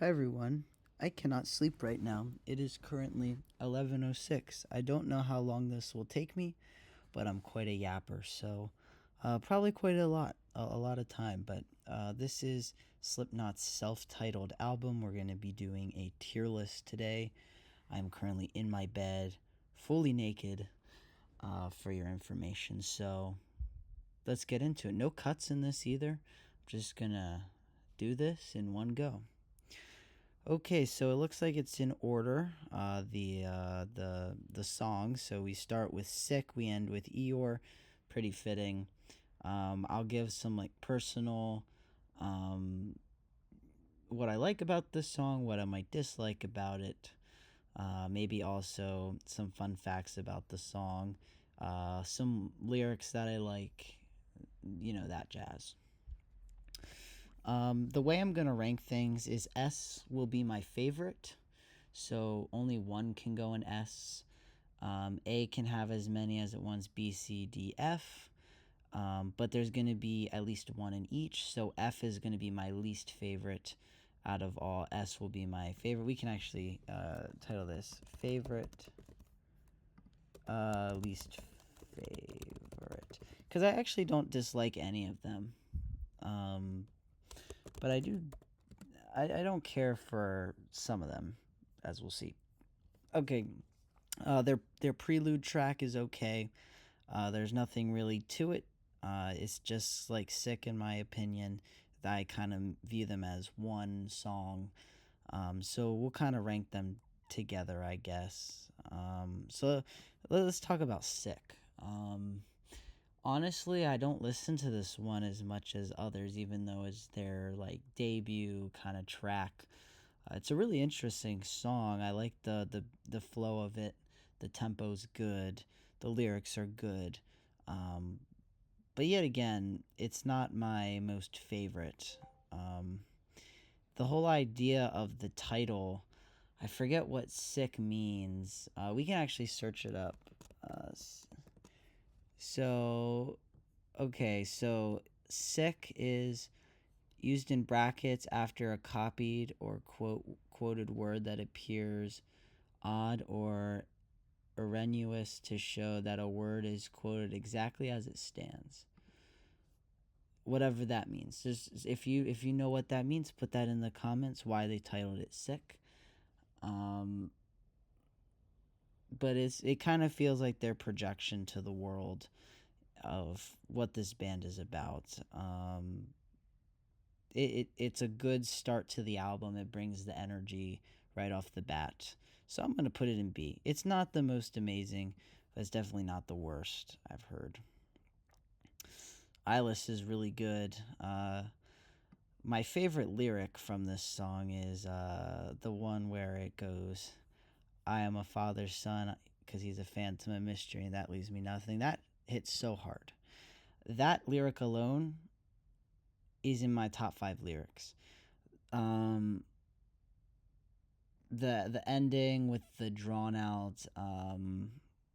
Hi everyone. I cannot sleep right now. It is currently 11:06. I don't know how long this will take me, but I'm quite a yapper, so probably quite a lot of time. But this is Slipknot's self-titled album. We're going to be doing a tier list today. I'm currently in my bed, fully naked, for your information. So let's get into it. No cuts in this either. I'm just gonna do this in one go. Okay, so it looks like it's in order. The songs. So we start with "Sick," we end with "Eeyore," pretty fitting. I'll give some like personal, um, what I like about this song, what I might dislike about it. Maybe also some fun facts about the song, some lyrics that I like, that jazz. The way I'm gonna rank things is S will be my favorite, so only one can go in S. A can have as many as it wants: B, C, D, F. But there's going to be at least one in each. So F is going to be my least favorite out of all. S will be my favorite. We can actually title this favorite, least favorite. Because I actually don't dislike any of them. Um, but I don't care for some of them, as we'll see. Okay, their prelude track is okay. There's nothing really to it. It's just like "Sick" in my opinion. I kind of view them as one song. So we'll kind of rank them together, I guess. So let's talk about "Sick." Honestly, I don't listen to this one as much as others, even though it's their like debut kind of track. It's a really interesting song. I like the flow of it. The tempo's good. The lyrics are good. Um, but yet again, it's not my most favorite. Um, the whole idea of the title, I forget what "sick" means. We can actually search it up. Uh, so, okay, so "sick" is used in brackets after a copied or quoted word that appears odd or erroneous to show that a word is quoted exactly as it stands. Whatever that means. Just if you know what that means, put that in the comments. Why they titled it "Sick." Um, but it kind of feels like their projection to the world of what this band is about. It's a good start to the album. It brings the energy right off the bat. So I'm gonna put it in B. It's not the most amazing, but it's definitely not the worst I've heard. Eyeless is really good. My favorite lyric from this song is the one where it goes, "I am a father's son because he's a phantom of mystery and that leaves me nothing." That hits so hard. That lyric alone is in my top five lyrics. Um, the ending with the drawn out,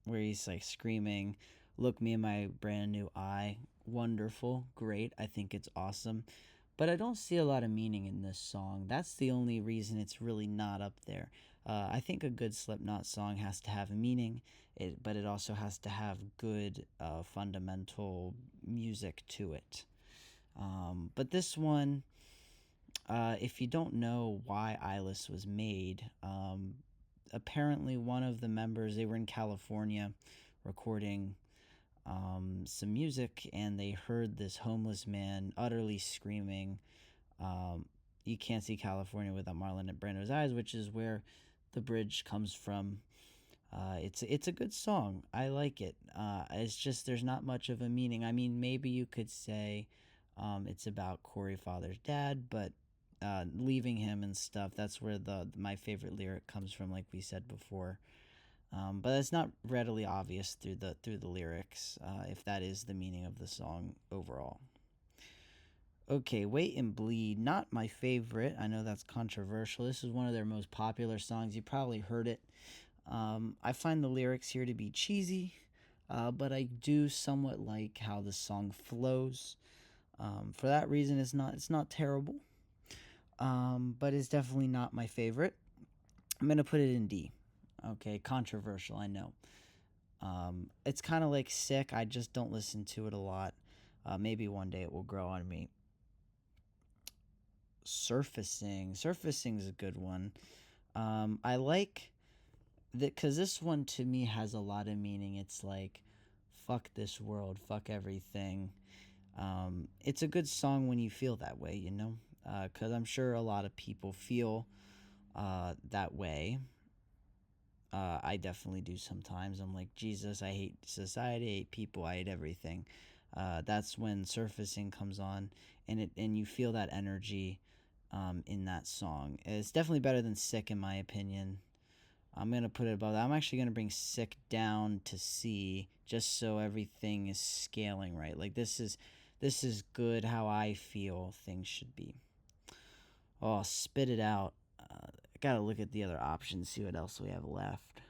where he's like screaming, "Look me in my brand new eye." Wonderful, great. I think it's awesome. But I don't see a lot of meaning in this song. That's the only reason it's really not up there. I think a good Slipknot song has to have meaning, but it also has to have good fundamental music to it. But this one, if you don't know why Eyeless was made, apparently one of the members, they were in California recording some music, and they heard this homeless man utterly screaming, "You can't see California without Marlon Brando's eyes," which is where the bridge comes from. It's a good song. I like it. It's just there's not much of a meaning. I mean, maybe you could say it's about Corey Father's dad, but leaving him and stuff. That's where the my favorite lyric comes from, like we said before. But it's not readily obvious through the lyrics if that is the meaning of the song overall. Okay, Wait and Bleed, not my favorite. I know that's controversial. This is one of their most popular songs. You probably heard it. I find the lyrics here to be cheesy, but I do somewhat like how the song flows. For that reason, it's not terrible. but it's definitely not my favorite. I'm gonna put it in D. Okay, controversial, I know. It's kind of like Sick. I just don't listen to it a lot. Maybe one day it will grow on me. Surfacing is a good one. I like that because this one to me has a lot of meaning. It's like, fuck this world, fuck everything. It's a good song when you feel that way, you know? Because I'm sure a lot of people feel that way. I definitely do sometimes. I'm like, Jesus, I hate society, I hate people, I hate everything. That's when surfacing comes on, and you feel that energy in that song. It's definitely better than Sick, in my opinion. I'm gonna put it above that. I'm actually gonna bring Sick down to C, just so everything is scaling right. Like this is good how I feel things should be. Oh, spit it out. I gotta look at the other options, see what else we have left.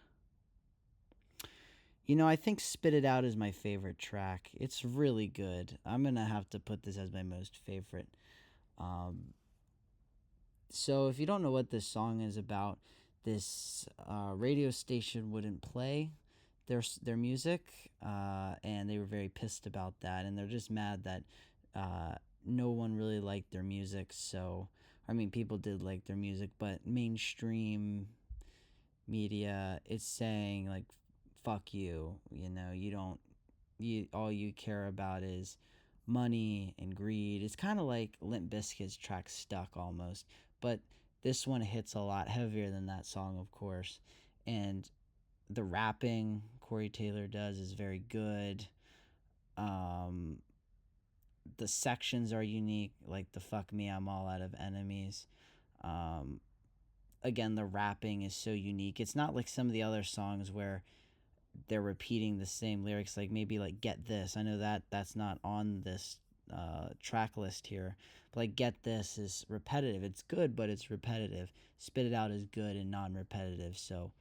I think Spit It Out is my favorite track. It's really good. I'm gonna have to put this as my most favorite. Um, so if you don't know what this song is about, this radio station wouldn't play their music, and they were very pissed about that, and they're just mad that no one really liked their music. So, I mean, people did like their music, but mainstream media is saying like, "Fuck you," you don't, you all you care about is money and greed. It's kind of like Limp Bizkit's track Stuck almost, but this one hits a lot heavier than that song, of course. And the rapping Corey Taylor does is very good. Um, the sections are unique, like the "Fuck Me, I'm All Out of Enemies." Um, Again, the rapping is so unique. It's not like some of the other songs where they're repeating the same lyrics, like maybe like "Get This." I know that that's not on this track list here, but like "Get This" is repetitive. It's good, but it's repetitive. "Spit It Out" is good and non-repetitive. So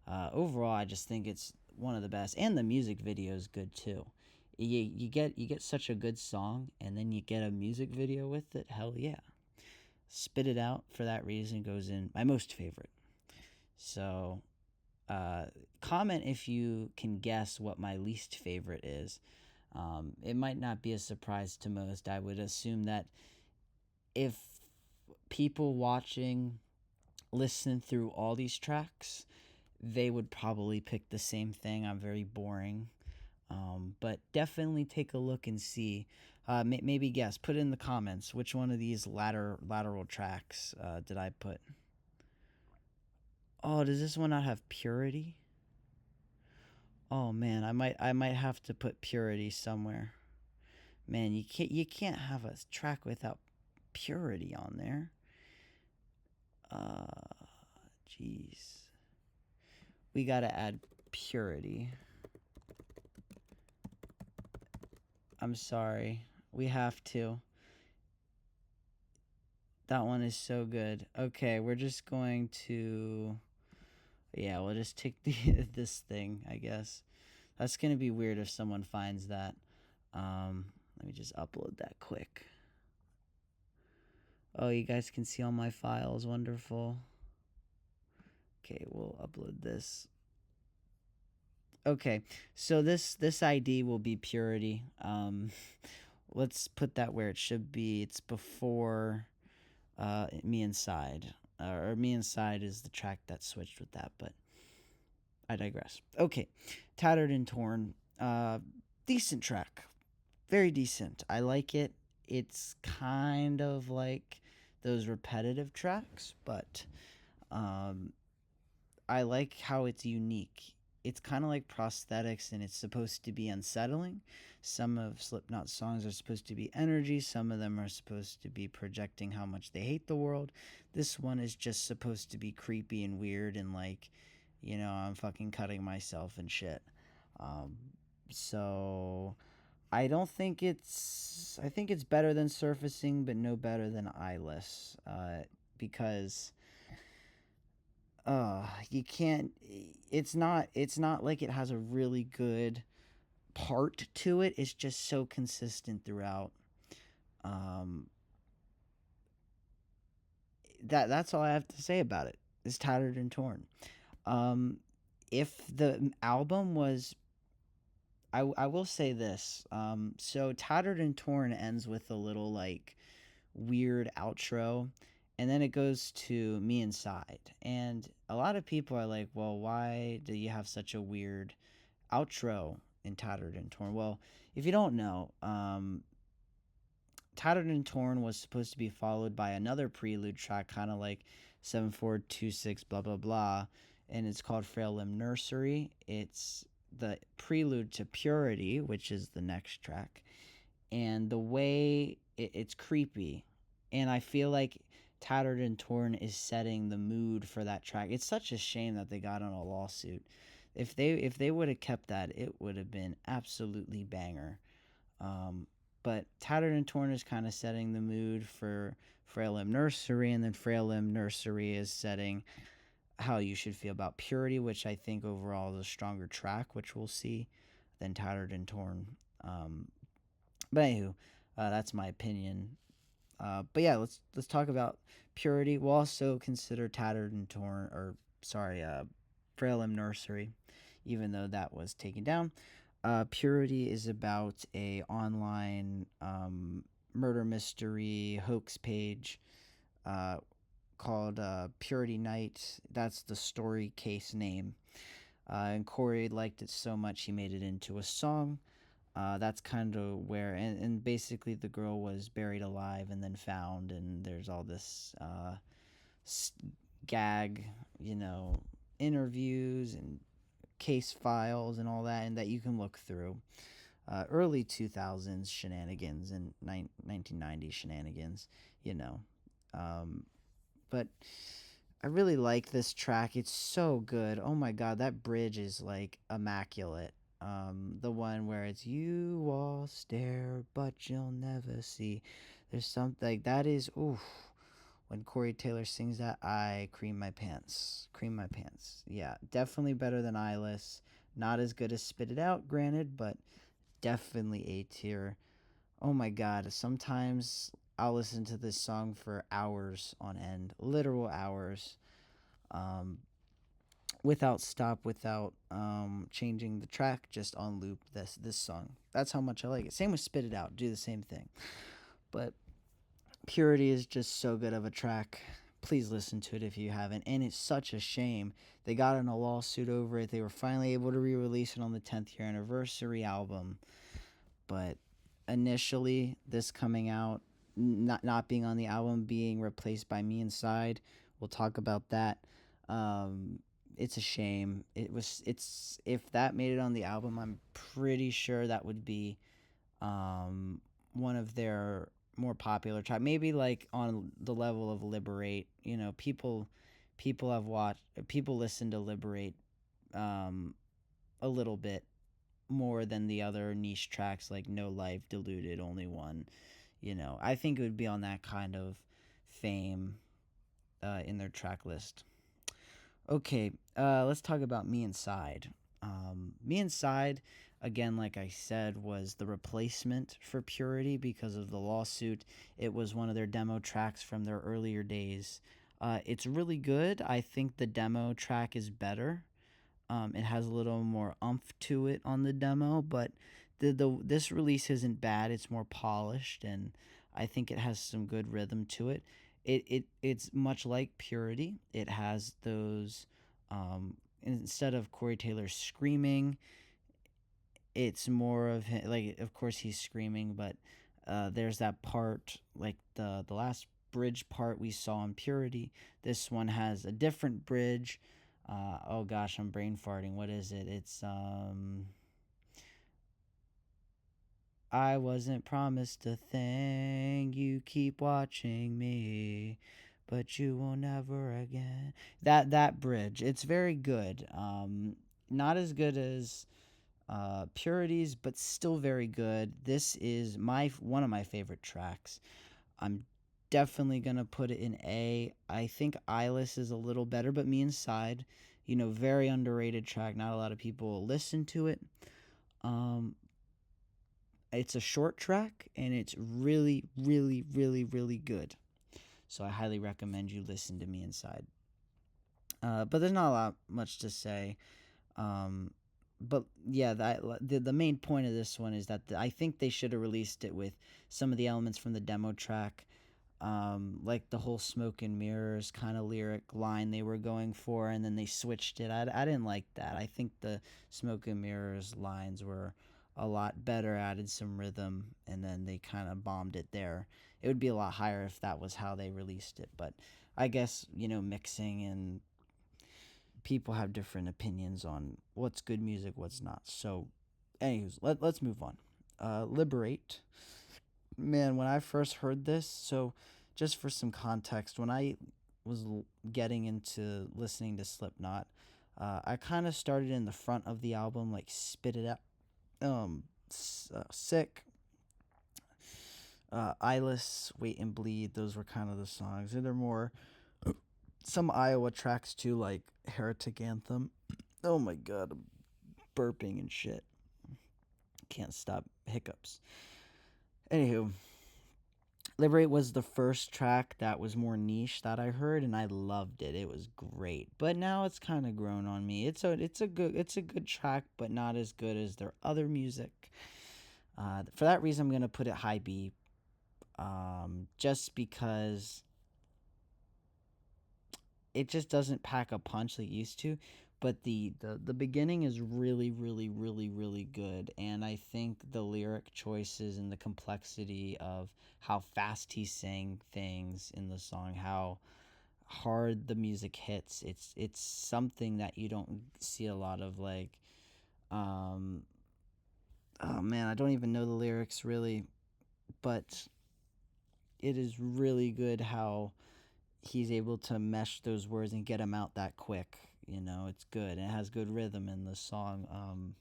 overall, I just think it's one of the best, and the music video is good too. You get such a good song, and then you get a music video with it. Hell yeah! "Spit It Out" for that reason goes in my most favorite. So uh, comment if you can guess what my least favorite is. It might not be a surprise to most. I would assume that if people watching listen through all these tracks, they would probably pick the same thing. I'm very boring. But definitely take a look and see. Maybe guess. Put in the comments which one of these lateral tracks did I put. Oh, does this one not have Purity? Oh man, I might have to put Purity somewhere. Man, you can't have a track without Purity on there. Uh jeez. We got to add Purity. I'm sorry. We have to. That one is so good. Okay, we're just going to, yeah, we'll just take the this thing, I guess. That's going to be weird if someone finds that. Let me just upload that quick. Oh, you guys can see all my files. Wonderful. Okay, we'll upload this. Okay, so this ID will be Purity. Let's put that where it should be. It's before Me Inside. Or Me Inside is the track that switched with that, but I digress. Okay, Tattered and Torn. Decent track. Very decent. I like it. It's kind of like those repetitive tracks, but um, I like how it's unique. It's kind of like prosthetics, and it's supposed to be unsettling. Some of Slipknot songs are supposed to be energy. Some of them are supposed to be projecting how much they hate the world. This one is just supposed to be creepy and weird, and like, I'm fucking cutting myself and shit. Um, so I don't think it's. I think it's better than Surfacing, but no better than Eyeless. Because you can't, it's not like it has a really good part to it. It's just so consistent throughout. um that's all I have to say about it. Is Tattered and Torn. Um, if the album was, I will say this. So Tattered and Torn ends with a little like weird outro, and then it goes to Me Inside. And a lot of people are like, well, why do you have such a weird outro in Tattered and Torn? Well, if you don't know, Tattered and Torn was supposed to be followed by another prelude track, kind of like 7426 blah blah blah, and it's called Frail Limb Nursery. It's the prelude to Purity, which is the next track, and the way it's creepy, and I feel like Tattered and Torn is setting the mood for that track. It's such a shame that they got on a lawsuit. If they would have kept that, it would have been absolutely banger. Um, but Tattered and Torn is kind of setting the mood for Frail Limb Nursery, and then Frail Limb Nursery is setting how you should feel about Purity, which I think overall is a stronger track, which we'll see, than Tattered and Torn. Um, but anywho, that's my opinion. But yeah, let's talk about Purity. We'll also consider Tattered and Torn, or sorry, Frail Limb Nursery, even though that was taken down. Purity is about a online murder mystery hoax page uh, called Purity Night. That's the story case name. And Corey liked it so much he made it into a song. That's kind of where, and basically the girl was buried alive and then found, and there's all this gag, you know, interviews and case files and all that, and that you can look through. Early 2000s shenanigans and 1990s shenanigans, you know. Um, but I really like this track. It's so good. Oh my god, that bridge is like immaculate. The one where it's you all stare, but you'll never see. There's something like that is oof. When Corey Taylor sings that, I cream my pants. Cream my pants. Yeah, definitely better than Eyeless. Not as good as Spit It Out, granted, but definitely A tier. Oh my god, sometimes I'll listen to this song for hours on end, literal hours, um, without stop, without changing the track, just on loop. This song. That's how much I like it. Same with Spit It Out. Do the same thing. But Purity is just so good of a track. Please listen to it if you haven't. And it's such a shame. They got in a lawsuit over it. They were finally able to re release it on the 10th year anniversary album. But initially, this coming out, not being on the album, being replaced by Me Inside, we'll talk about that. It's a shame. It's if that made it on the album, I'm pretty sure that would be one of their more popular tracks. Maybe like on the level of Liberate. You know, people have watched, people listen to Liberate um, a little bit more than the other niche tracks like No Life, Deluded, Only One. You know, I think it would be on that kind of fame in their track list. Okay, let's talk about Me Inside. Me Inside, again, like I said, was the replacement for Purity because of the lawsuit. It was one of their demo tracks from their earlier days. It's really good. I think the demo track is better. It has a little more umph to it on the demo, but this release isn't bad. It's more polished, and I think it has some good rhythm to it. It's much like Purity. It has those instead of Corey Taylor screaming, it's more of him, like of course he's screaming, but there's that part like the last bridge part we saw in Purity. This one has a different bridge. Oh gosh, I'm brain farting. What is it? It's I wasn't promised a thing. You keep watching me, but you will never again. That bridge, it's very good. Not as good as Purities, but still very good. This is my one of my favorite tracks. I'm definitely gonna put it in A. I think Eyeless is a little better, but Me Inside, you know, very underrated track. Not a lot of people listen to it. Um, it's a short track and it's really, really, really, really good. So I highly recommend you listen to Me Inside. But there's not a lot much to say. Um, but yeah, the main point of this one is that I think they should have released it with some of the elements from the demo track, like the whole smoke and mirrors kind of lyric line they were going for, and then they switched it. I didn't like that. I think the smoke and mirrors lines were a lot better, added some rhythm, and then they kind of bombed it there. It would be a lot higher if that was how they released it, but I guess, mixing and people have different opinions on what's good music, what's not. So, anyways, let's move on. Liberate. Man, when I first heard this, so just for some context, when I was getting into listening to Slipknot, I kind of started in the front of the album, like Spit It Out, Sick, Eyeless, Wait and Bleed. Those were kind of the songs. And they're more some Iowa tracks too, like Heretic Anthem. Oh my god, I'm burping and shit. Can't stop hiccups. Anywho, Liberate was the first track that was more niche that I heard, and I loved it. It was great, but now it's kind of grown on me. It's a good track, but not as good as their other music. For that reason, I'm gonna put it high B, just because it just doesn't pack a punch like it used to. But the beginning is really, really, really, really good. And I think the lyric choices and the complexity of how fast he's saying things in the song, how hard the music hits, it's something that you don't see a lot of, like, um oh man, I don't even know the lyrics really, but it is really good how he's able to mesh those words and get them out that quick. It's good. And it has good rhythm in the song.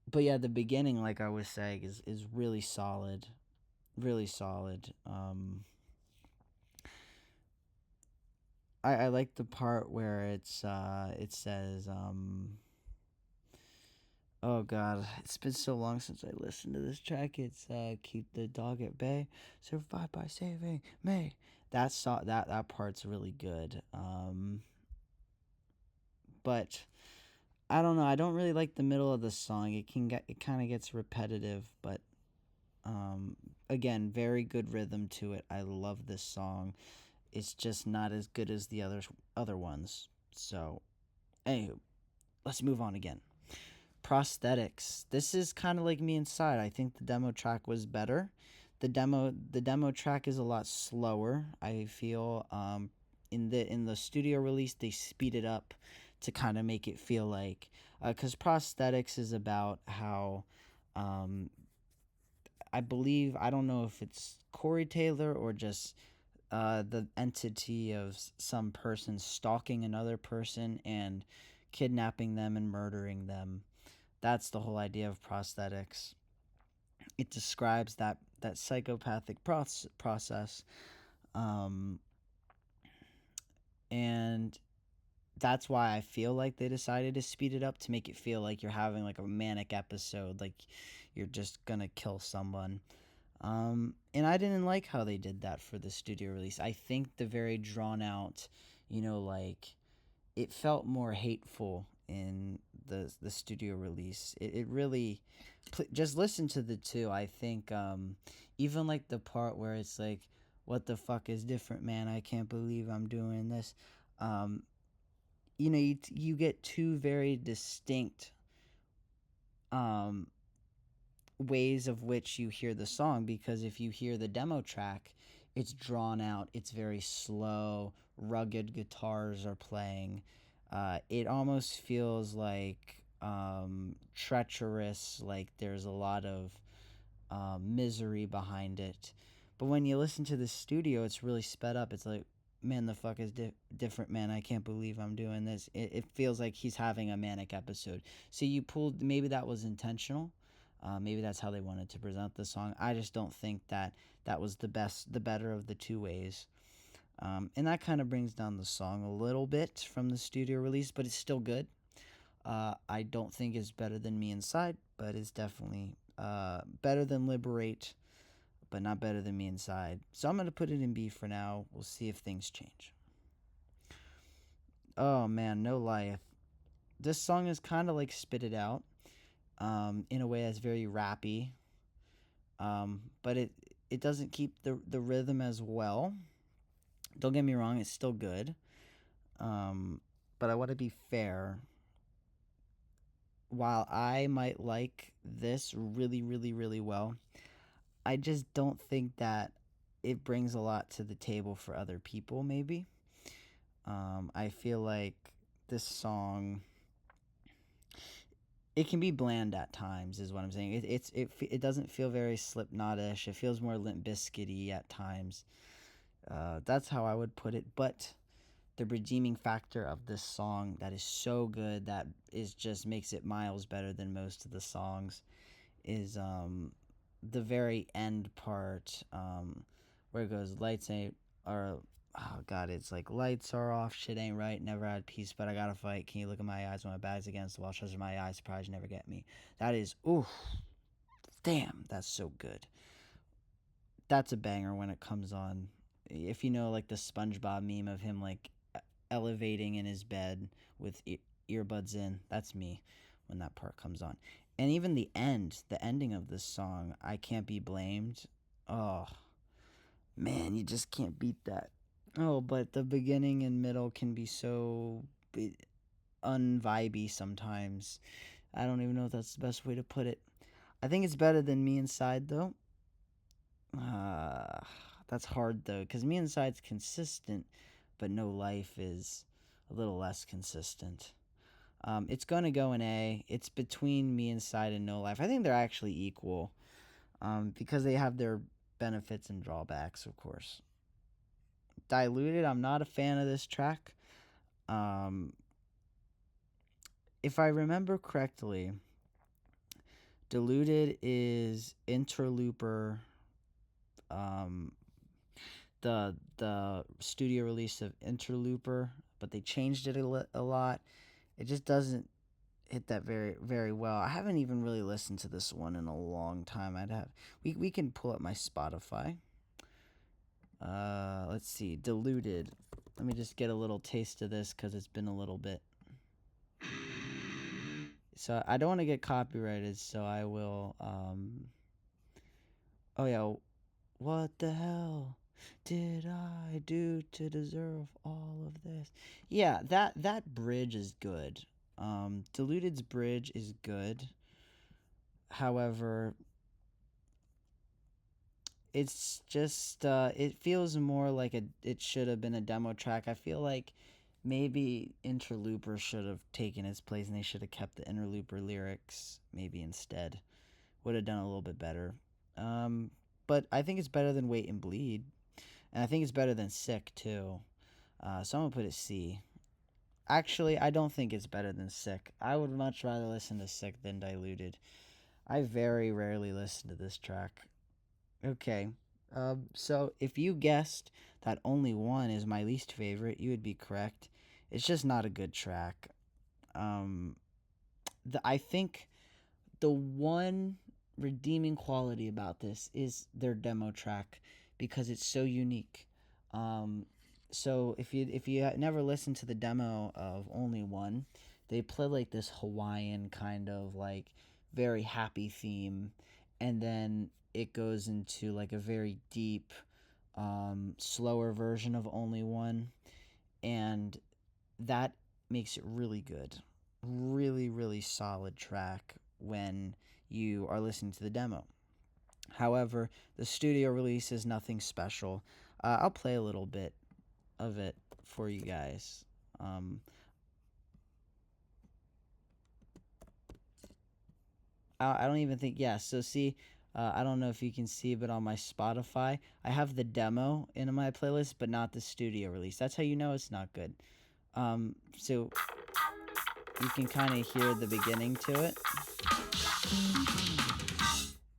But yeah, the beginning, like I was saying, is really solid, really solid. I like the part where it says, oh god, it's been so long since I listened to this track. It's keep the dog at bay, survive by saving me. That part's really good. But I don't know. I don't really like the middle of the song. It kind of gets repetitive, but um, again, very good rhythm to it. I love this song. It's just not as good as the other ones. So, anywho, let's move on again. Prosthetics. This is kind of like Me Inside. I think the demo track was better. The demo track is a lot slower. I feel in the studio release they speed it up to kind of make it feel like, because prosthetics is about how, um, I believe, I don't know if it's Corey Taylor or just the entity of some person stalking another person and kidnapping them and murdering them. That's the whole idea of prosthetics. It describes that psychopathic process, um, and that's why I feel like they decided to speed it up to make it feel like you're having like a manic episode, like you're just gonna kill someone. And I didn't like how they did that for the studio release. I think the very drawn out, like, it felt more hateful in the studio release. It really, just listen to the two. I think even like the part where it's like, "What the fuck is different, man? I can't believe I'm doing this." Um, you get two very distinct um ways of which you hear the song, because if you hear the demo track, it's drawn out, it's very slow, rugged guitars are playing. It almost feels like treacherous, like there's a lot of misery behind it. But when you listen to the studio, it's really sped up. It's like, man, the fuck is different, man. I can't believe I'm doing this. It feels like he's having a manic episode. So you pulled, maybe that was intentional. Maybe that's how they wanted to present the song. I just don't think that was the better of the two ways. And that kind of brings down the song a little bit from the studio release, but it's still good. I don't think it's better than Me Inside, but it's definitely better than Liberate, but not better than Me Inside. So I'm going to put it in B for now. We'll see if things change. Oh man, No Life. This song is kind of like Spit It Out, in a way that's very rappy, but it doesn't keep the rhythm as well. Don't get me wrong, it's still good, but I want to be fair. While I might like this really, really, really well, I just don't think that it brings a lot to the table for other people, maybe. I feel like this song, it can be bland at times, is what I'm saying. It doesn't feel very Slipknot-ish. It feels more Limp Bizkit-y at times. That's how I would put it. But the redeeming factor of this song that is so good, that is just makes it miles better than most of the songs, is the very end part, where it goes, lights ain't, or oh god, it's like, lights are off, shit ain't right, never had peace, but I gotta fight. Can you look in my eyes when my back's against the wall? Treasure my eyes, surprise you never get me. That is, ooh, damn, that's so good. That's a banger when it comes on. If you know, like the SpongeBob meme of him like elevating in his bed with earbuds in, that's me when that part comes on. And even the ending of this song, I Can't Be Blamed. Oh man, you just can't beat that. Oh, but the beginning and middle can be so unvibey sometimes. I don't even know if that's the best way to put it. I think it's better than Me Inside though. Uh, that's hard though, because Me Inside's consistent, but No Life is a little less consistent. It's going to go in A. It's between Me Inside and No Life. I think they're actually equal, because they have their benefits and drawbacks, of course. Diluted, I'm not a fan of this track. Um, if I remember correctly, Diluted is Interlooper, um, the studio release of Interlooper, but they changed it a lot. It just doesn't hit that very, very well. I haven't even really listened to this one in a long time. We can pull up my Spotify. Let's see, Diluted. Let me just get a little taste of this because it's been a little bit. So I don't want to get copyrighted, so I will. Oh yeah, what the hell did I do to deserve all of this? Yeah, that bridge is good. Diluted's bridge is good. However, it's just it feels more like it should have been a demo track. I feel like maybe Interlooper should have taken its place and they should have kept the Interlooper lyrics maybe instead. Would have done a little bit better. Um, but I think it's better than Wait and Bleed, and I think it's better than Sick too. So I'm gonna put it C. Actually, I don't think it's better than Sick. I would much rather listen to Sick than Diluted. I very rarely listen to this track. Okay. So if you guessed that Only One is my least favorite, you would be correct. It's just not a good track. Um, I think the one redeeming quality about this is their demo track because it's so unique. Um, so if you never listened to the demo of Only One, they play like this Hawaiian kind of like very happy theme, and then it goes into like a very deep, slower version of Only One, and that makes it really good, really, really solid track when you are listening to the demo. However, the studio release is nothing special. I'll play a little bit of it for you guys. I don't even think, yeah, so see, I don't know if you can see, but on my Spotify, I have the demo in my playlist, but not the studio release. That's how you know it's not good. So you can kind of hear the beginning to it.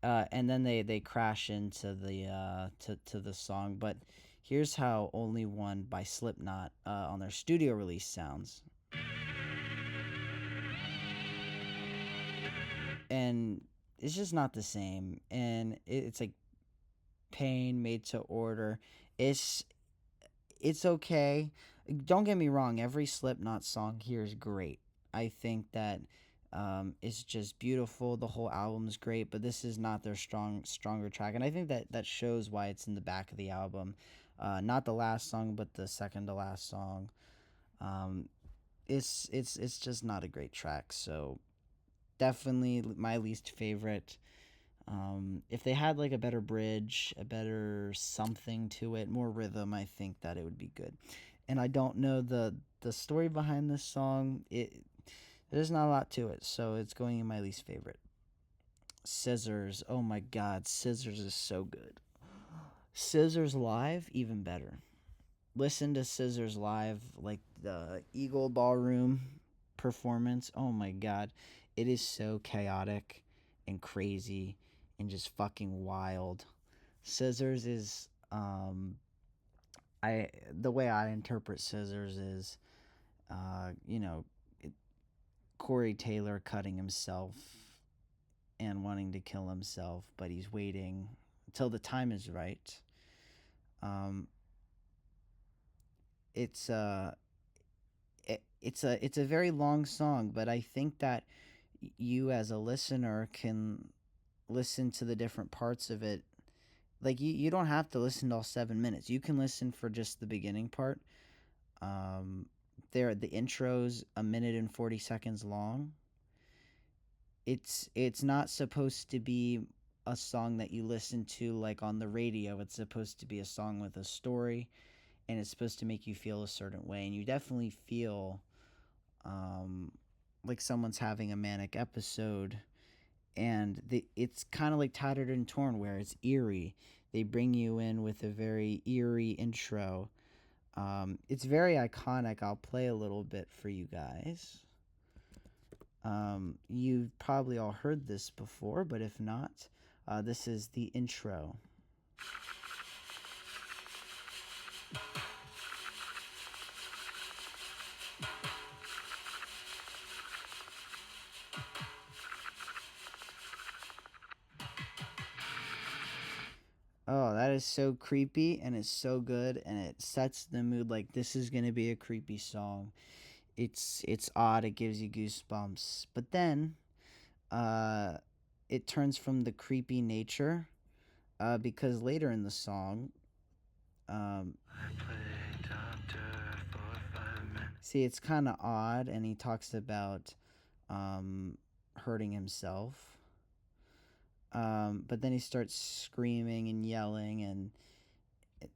And then they crash into the to the song. But here's how Only One by Slipknot on their studio release sounds. And it's just not the same. And it's like Pain, Made to Order. It's it's okay. Don't get me wrong, every Slipknot song here is great. I think that it's just beautiful. The whole album is great, but this is not their stronger track, and I think that that shows why it's in the back of the album. Not the last song, but the second to last song. Um, it's just not a great track. So definitely my least favorite. If they had like a better bridge, a better something to it, more rhythm, I think that it would be good. And I don't know the story behind this song. There's not a lot to it, so it's going in my least favorite. Scissors. Oh my god, Scissors is so good. Scissors live, even better. Listen to Scissors live, like the Eagle Ballroom performance. Oh my god, it is so chaotic and crazy and just fucking wild. Scissors is I the way I interpret Scissors is you know, it, Corey Taylor cutting himself and wanting to kill himself, but he's waiting until the time is right. Um, it's it's a very long song, but I think that you as a listener can listen to the different parts of it. Like you don't have to listen to all 7 minutes. You can listen for just the beginning part. Um, there the intro's a minute and 40 seconds long. It's not supposed to be a song that you listen to like on the radio. It's supposed to be a song with a story, and it's supposed to make you feel a certain way, and you definitely feel um, like someone's having a manic episode. And it's kind of like Tattered and Torn, where it's eerie. They bring you in with a very eerie intro. It's very iconic. I'll play a little bit for you guys. You've probably all heard this before, but if not, this is the intro. Oh, that is so creepy and it's so good and it sets the mood like this is gonna be a creepy song. It's odd, it gives you goosebumps. But then uh it turns from the creepy nature because later in the song um see it's kind of odd and he talks about um hurting himself. But then he starts screaming and yelling and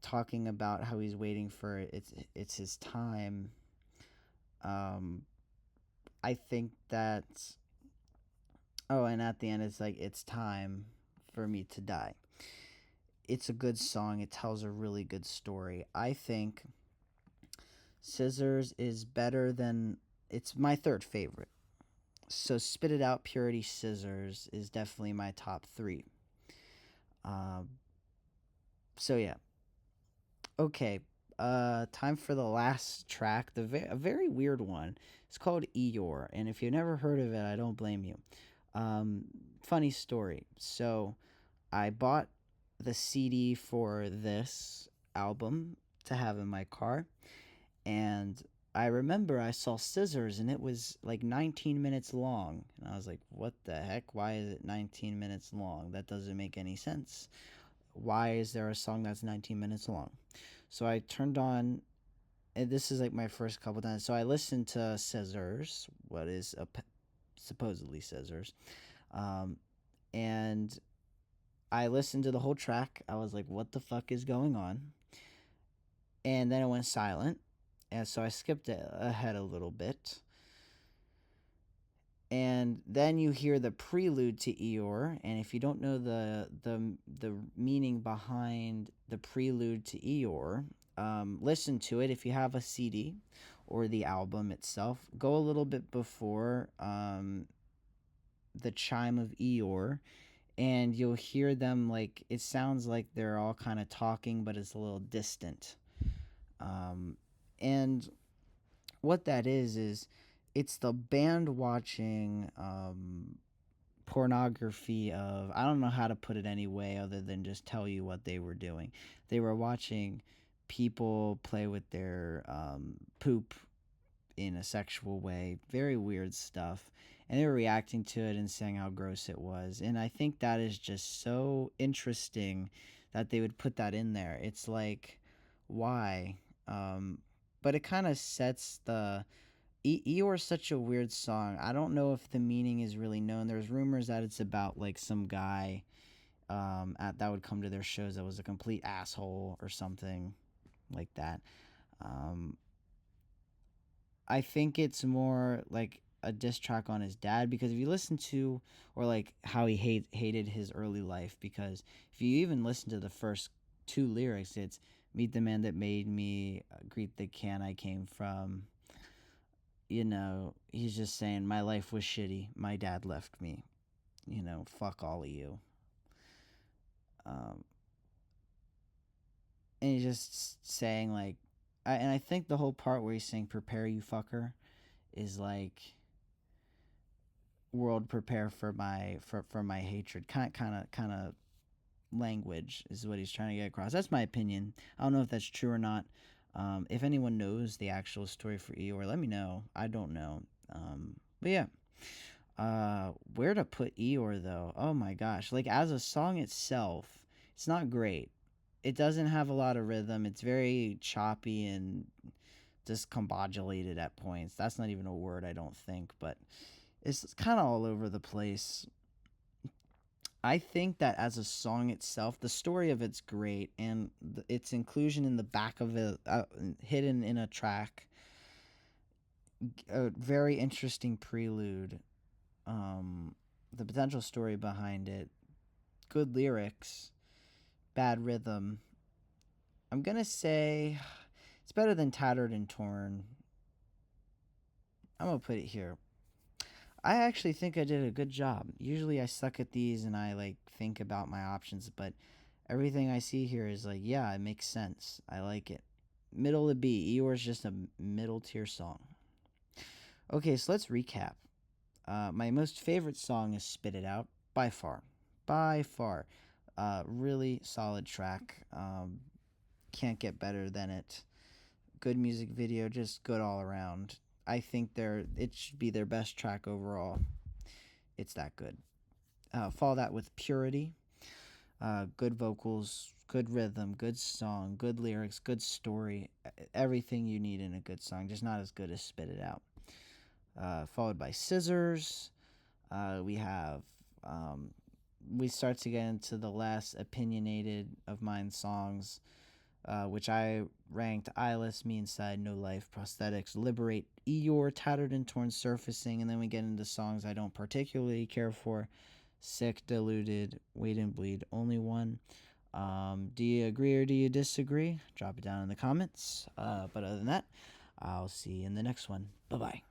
talking about how he's waiting for it's his time. Um, I think that oh, and at the end it's like it's time for me to die. It's a good song. It tells a really good story. I think Scissors is better than it's my third favorite. So Spit It Out, Purity, Scissors is definitely my top three. Um, so yeah, okay. Time for the last track. A very weird one. It's called Eeyore, and if you've never heard of it, I don't blame you. Um, Funny story. So I bought the CD for this album to have in my car, and I remember I saw Scissors, and it was like 19 minutes long, and I was like, "What the heck? Why is it 19 minutes long? That doesn't make any sense. Why is there a song that's 19 minutes long?" So I turned on, and this is like my first couple times. So I listened to Scissors, what is supposedly Scissors, um, and I listened to the whole track. I was like, "What the fuck is going on?" And then it went silent, and so I skipped ahead a little bit. And then you hear the prelude to Eeyore, and if you don't know the meaning behind the prelude to Eeyore, listen to it if you have a CD or the album itself. Go a little bit before the chime of Eeyore, and you'll hear them like it sounds like they're all kind of talking, but it's a little distant. And what that is it's the band watching pornography of, I don't know how to put it any way other than just tell you what they were doing. They were watching people play with their poop in a sexual way, very weird stuff. And they were reacting to it and saying how gross it was. And I think that is just so interesting that they would put that in there. It's like, why? Um, but it kind of sets the. Eeyore is such a weird song. I don't know if the meaning is really known. There's rumors that it's about like some guy that would come to their shows that was a complete asshole or something like that. Um, I think it's more like a diss track on his dad, because if you listen to, or like how he hated his early life, because if you even listen to the first two lyrics, it's meet the man that made me, greet the can I came from. You know, he's just saying my life was shitty, my dad left me, you know, fuck all of you. Um, and he's just saying like, and I think the whole part where he's saying prepare you fucker is like, world prepare for my hatred, kind of language is what he's trying to get across. That's my opinion. I don't know if that's true or not. If anyone knows the actual story for Eeyore, let me know. I don't know. But yeah, where to put Eeyore though? Oh my gosh, like as a song itself, it's not great. It doesn't have a lot of rhythm. It's very choppy and discombobulated at points. That's not even a word, I don't think, but it's kind of all over the place. I think that as a song itself, the story of it's great, and its inclusion in the back of it, hidden in a track, a very interesting prelude. The potential story behind it, good lyrics, bad rhythm. I'm gonna say it's better than Tattered and Torn. I'm gonna put it here. I actually think I did a good job. Usually I suck at these and I like think about my options, but everything I see here is like, yeah, it makes sense. I like it. Middle of B. Eeyore's just a middle tier song. Okay, so let's recap. My most favorite song is Spit It Out, by far. By far. Really solid track. Can't get better than it. Good music video, just good all around. I think it should be their best track overall. It's that good. Follow that with Purity. Good vocals, good rhythm, good song, good lyrics, good story. Everything you need in a good song, just not as good as Spit It Out. Followed by Scissors. We have. We start to get into the less opinionated of mine songs, which I ranked Eyeless, Me Inside, No Life, Prosthetics, Liberate, Eeyore, Tattered and Torn, Surfacing, and then we get into songs I don't particularly care for. Sick, Deluded, Wait and Bleed, Only One. Do you agree or do you disagree? Drop it down in the comments. But other than that, I'll see you in the next one. Bye-bye.